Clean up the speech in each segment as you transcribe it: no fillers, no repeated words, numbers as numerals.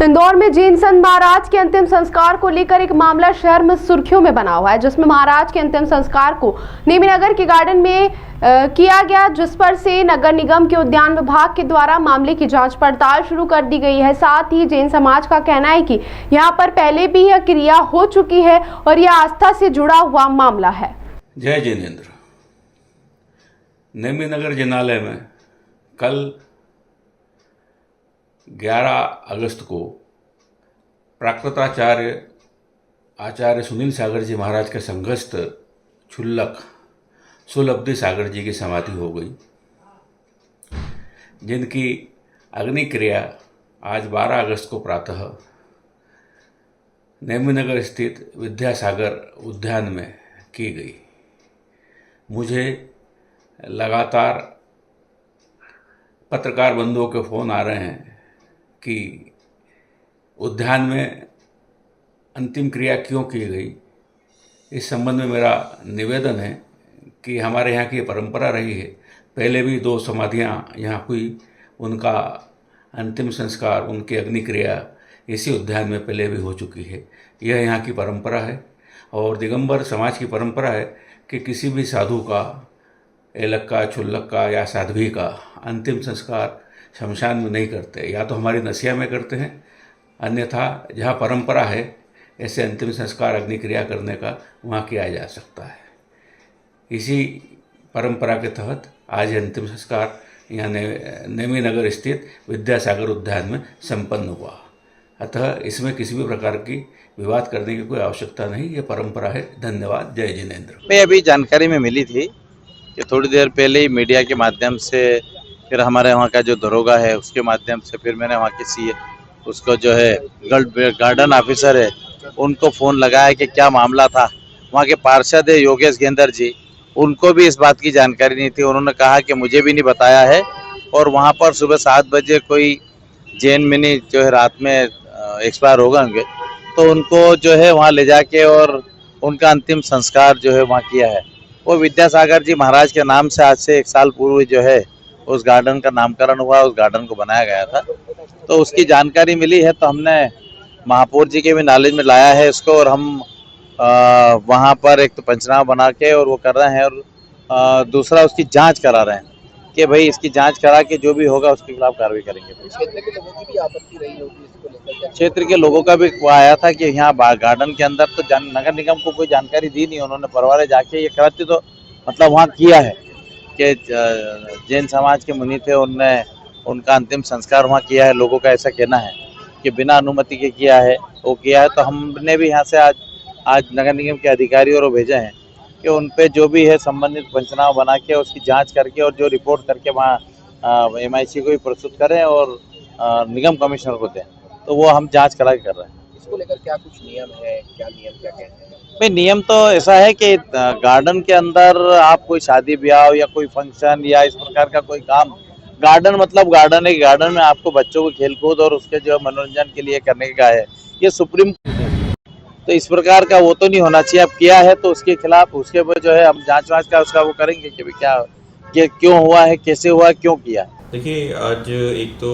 इंदौर में जैन संत महाराज के अंतिम संस्कार को लेकर एक मामला शहर में सुर्खियों में बना हुआ है, जिसमें महाराज के अंतिम संस्कार को नेमीनगर के गार्डन में किया गया, जिस पर से नगर निगम के उद्यान विभाग के द्वारा मामले की जांच पड़ताल शुरू कर दी गई है। साथ ही जैन समाज का कहना है कि यहां पर पहले भी यह क्रिया हो चुकी है और यह आस्था से जुड़ा हुआ मामला है। जय जिनेंद्र। नेमीनगर जिनालय में कल 11 अगस्त को प्राकृताचार्य आचार्य सुनील सागर जी महाराज के संघस्थ क्षुल्लक सुलब्धि सागर जी की समाधि हो गई, जिनकी अग्नि क्रिया आज 12 अगस्त को प्रातः नेमीनगर स्थित विद्यासागर उद्यान में की गई। मुझे लगातार पत्रकार बंधुओं के फ़ोन आ रहे हैं कि उद्यान में अंतिम क्रिया क्यों की गई। इस संबंध में मेरा निवेदन है कि हमारे यहाँ की परंपरा रही है, पहले भी 2 समाधियाँ यहाँ हुई, उनका अंतिम संस्कार, उनकी अग्नि क्रिया इसी उद्यान में पहले भी हो चुकी है। यह यहाँ की परंपरा है और दिगंबर समाज की परंपरा है कि किसी भी साधु का, एलक का, क्षुल्लक का या साध्वी का अंतिम संस्कार शमशान में नहीं करते, या तो हमारी नसिया में करते हैं, अन्यथा जहाँ परंपरा है ऐसे अंतिम संस्कार अग्नि क्रिया करने का वहाँ किया जा सकता है। इसी परंपरा के तहत आज अंतिम संस्कार यहाँ नेमीनगर स्थित विद्यासागर उद्यान में संपन्न हुआ। अतः इसमें किसी भी प्रकार की विवाद करने की कोई आवश्यकता नहीं, ये परंपरा है। धन्यवाद। जय जिनेंद्र। मैं अभी जानकारी में मिली थी कि थोड़ी देर पहले ही मीडिया के माध्यम से, फिर हमारे वहाँ का जो दरोगा है उसके माध्यम से, फिर मैंने वहाँ के उसको जो है गार्डन ऑफिसर है उनको फ़ोन लगाया कि क्या मामला था। वहाँ के पार्षद है योगेश गेंदर जी, उनको भी इस बात की जानकारी नहीं थी। उन्होंने कहा कि मुझे भी नहीं बताया है। और वहाँ पर सुबह 7 बजे कोई जैन मुनि जो है रात में एक्सपायर हो गए होंगे, तो उनको जो है वहाँ ले जाके और उनका अंतिम संस्कार जो है वहाँ किया है। वो विद्यासागर जी महाराज के नाम से आज से 1 साल पूर्व जो है उस गार्डन का नामकरण हुआ, उस गार्डन को बनाया गया था। तो उसकी जानकारी मिली है, तो हमने महापौर जी के भी नॉलेज में लाया है इसको, और हम वहाँ पर एक तो पंचनामा बना के और वो कर रहे हैं, और दूसरा उसकी जांच करा रहे हैं कि भाई इसकी जांच करा के जो भी होगा उसके खिलाफ कार्रवाई करेंगे। क्षेत्र के लोगों की भी आपत्ति रही होगी इसको लेकर? क्षेत्र के लोगों का भी आया था कि यहाँ गार्डन के अंदर तो नगर निगम को कोई जानकारी दी नहीं, उन्होंने परवारे जाके ये कृत्य तो मतलब वहाँ किया है कि जैन समाज के मुनि थे, उनने उनका अंतिम संस्कार वहाँ किया है। लोगों का ऐसा कहना है कि बिना अनुमति के किया है, वो किया है। तो हमने भी यहाँ से आज नगर निगम के अधिकारियों को भेजे हैं कि उन पे जो भी है संबंधित पंचनामा बना के उसकी जांच करके और जो रिपोर्ट करके वहाँ MIC को भी प्रस्तुत करें और निगम कमिश्नर को दें। तो वो हम जांच करा के कर रहे हैं। इसको लेकर क्या कुछ नियम है, क्या नियम क्या कहते हैं? भाई नियम तो ऐसा है कि गार्डन के अंदर आप कोई शादी ब्याह या कोई फंक्शन या इस प्रकार का कोई काम, गार्डन मतलब गार्डन है, गार्डन में आपको बच्चों को खेलकूद और उसके जो मनोरंजन के लिए करने का है, ये सुप्रीम। तो इस प्रकार का वो तो नहीं होना चाहिए। अब किया है तो उसके खिलाफ, उसके ऊपर जो है हम जांच का उसका वो करेंगे कि क्या क्यों हुआ है, कैसे हुआ है, क्यों किया। देखिए, आज एक तो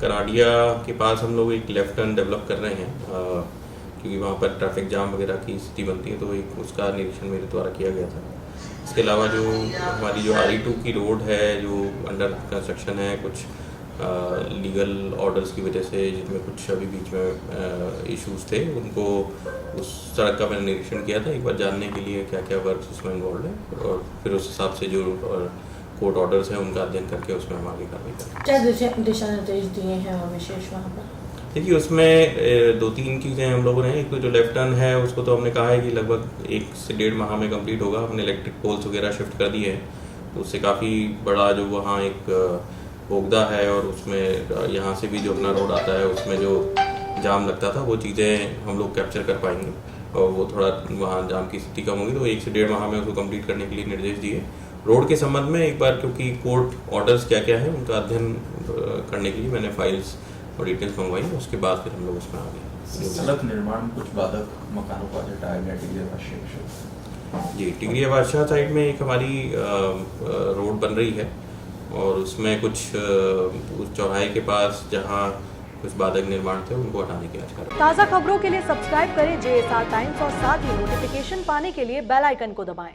कराडिया के पास हम लोग एक लेफ्ट टर्न डेवलप कर रहे हैं, क्योंकि वहाँ पर ट्रैफिक जाम वगैरह की स्थिति बनती है, तो एक उसका निरीक्षण मेरे द्वारा किया गया था। इसके अलावा जो हमारी जो RE2 की रोड है जो अंडर कंस्ट्रक्शन है, कुछ लीगल ऑर्डर्स की वजह से जिनमें कुछ अभी बीच में इश्यूज थे, उनको उस सड़क का मैंने निरीक्षण किया था एक बार जानने के लिए क्या क्या वर्क उसमें इन्वॉल्व है, और फिर उस हिसाब से जो कोर्ट ऑर्डर्स हैं उनका अध्ययन करके उसमें हम आगे कार्रवाई करेंगे। क्या दिशा निर्देश दिए हैं और विशेष वहाँ पर? देखिए, उसमें 2-3 चीज़ें हम लोगों ने, एक तो जो लेफ्ट टर्न है उसको तो हमने कहा है कि लगभग 1 से 1.5 माह में कंप्लीट होगा। हमने इलेक्ट्रिक पोल्स वगैरह शिफ्ट कर दिए हैं, तो उससे काफ़ी बड़ा जो वहाँ एक बोगदा है और उसमें यहाँ से भी जो अपना रोड आता है उसमें जो जाम लगता था वो चीज़ें हम लोग कैप्चर कर पाएंगे, और वो थोड़ा वहाँ जाम की स्थिति कम होगी, तो 1 से 1.5 माह में उसको कंप्लीट करने के लिए निर्देश दिए। रोड के संबंध में एक बार, क्योंकि कोर्ट ऑर्डर्स क्या क्या है उनका अध्ययन करने के लिए मैंने फाइल्स और डिटेल्स मंगवाई, उसके बाद फिर हम लोग उसमें आ गए। सड़क निर्माण में कुछ बाधक मकानों को हटाया गया टिगरिया बादशाह जी, टिगरिया बादशाह साइड में एक हमारी रोड बन रही है, और उसमें कुछ उस चौराहे के पास जहाँ कुछ बाधक निर्माण थे उनको हटाने की आज कार्रवाई। ताज़ा खबरों के लिए सब्सक्राइब करें JSR टाइम्स और साथ ही नोटिफिकेशन पाने के लिए बेल आइकन को दबाएं।